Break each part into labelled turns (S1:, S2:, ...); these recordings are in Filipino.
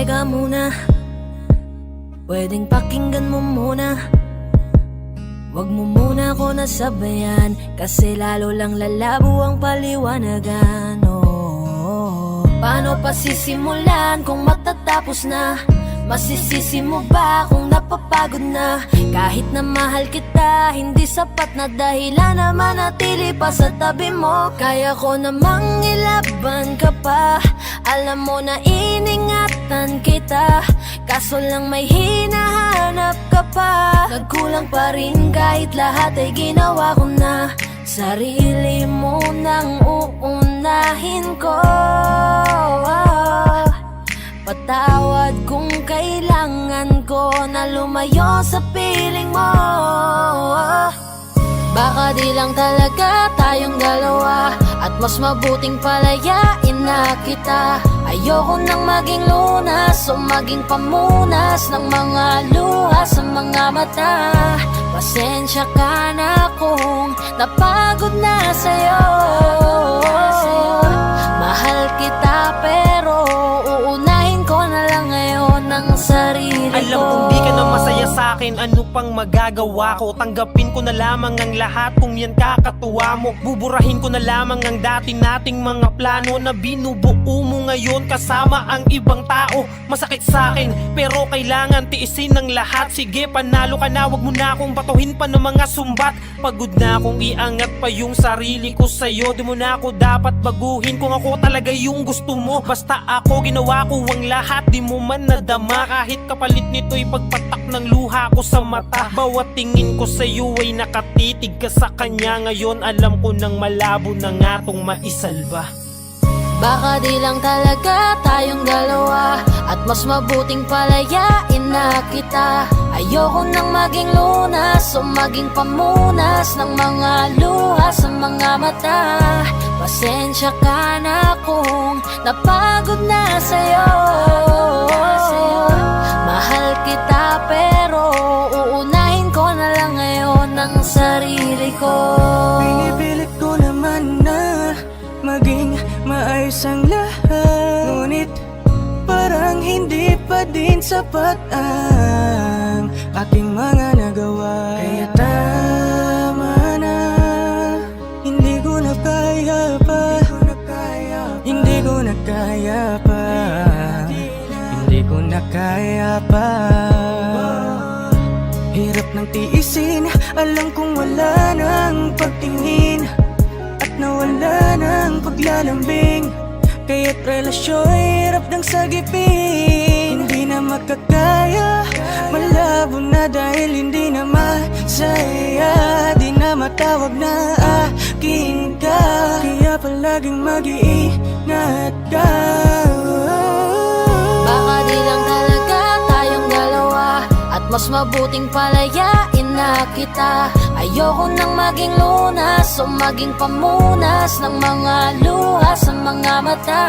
S1: Teka muna, pwedeng pakinggan mo muna. Wag mo muna ako nasabayan, kasi lalo lang lalabo ang paliwanagan. Paano pa sisimulan kung matatapos na? Masisisi mo ba kung napapagod na? Kahit na mahal kita, hindi sapat na dahilan na manatili pa sa tabi mo. Kaya ko namang ilaban ka pa, alam mo na iningatan kita, kaso lang may hinahanap ka pa. Nagkulang pa rin kahit lahat ay ginawa ko na. Sarili mo nang uunahin ko. Patawad kung kailangan ko na lumayo sa piling mo. Baka di lang talaga tayong dalawa, at mas mabuting palayain na kita. Ayoko nang maging lunas o maging pamunas ng mga luha sa mga mata. Pasensya ka na kung napagod na sa'yo. Mahal kita pero uunahin ko na lang ngayon ang sarili ko.
S2: Alam kong di ka na masaya sa'kin, ano pang magagawa ko? Tanggapin ko na lamang ang lahat kung yan kakatuwa mo. Buburahin ko na lamang ang dati nating mga plano na binubuo mo ngayon kasama ang ibang tao. Masakit sa'kin pero kailangan tiisin ng lahat. Sige, panalo ka na, wag mo na akong batuhin pa ng mga sumbat. Pagod na akong iangat pa yung sarili ko sa'yo. Di mo na ako dapat baguhin kung ako talaga yung gusto mo. Basta ako, ginawa ko ang lahat, di mo man nadama. Kahit kapalit nito'y pagpatak ng luha ko sa mata. Bawat tingin ko sa'yo ay nakatitig ka sa kanya. Ngayon alam ko nang malabo na nga tong maisalba.
S1: Baka di lang talaga tayong dalawa, at mas mabuting palayain na kita. Ayoko nang maging lunas o maging pamunas ng mga luha sa mga mata. Pasensya ka na kung napagod na sa'yo. Mahal kita pero uunahin ko na lang ngayon ang sarili ko.
S3: Pinipilit ko naman na maging maayos ang lahat, ngunit parang hindi pa din sapat ang aking mga nagawa. Kaya tama na, hindi ko na kaya pa, hindi ko na kaya pa, hindi ko na kaya pa. Hirap ng tiisin, alam kong wala nang pagtingin at nawala ng paglalambing. Kaya't relasyo'y hirap ng sagipin. Hindi na makakaya, malabo na dahil hindi na masaya. Di na matawag na akin ka, kaya palaging mag-iingat ka.
S1: Baka di lang talaga tayong dalawa, at mas mabuting palayain na kita. Ayoko nang maging lunas o maging pamunas ng mga luha sa mga mata.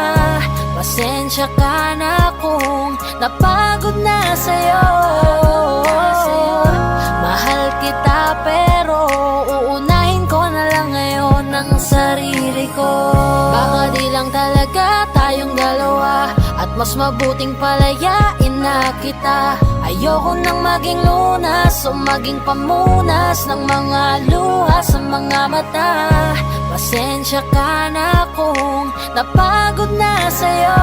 S1: Pasensya ka na kung napagod na sa'yo. Mahal kita pero uunahin ko na lang ngayon ang sarili ko. Baka di lang talaga tayong dalawa, at mas mabuting palayain na kita. Ayoko nang maging lunas o maging pamunas ng mga luha sa mga mata. Pasensya ka na kung napagod na sa'yo.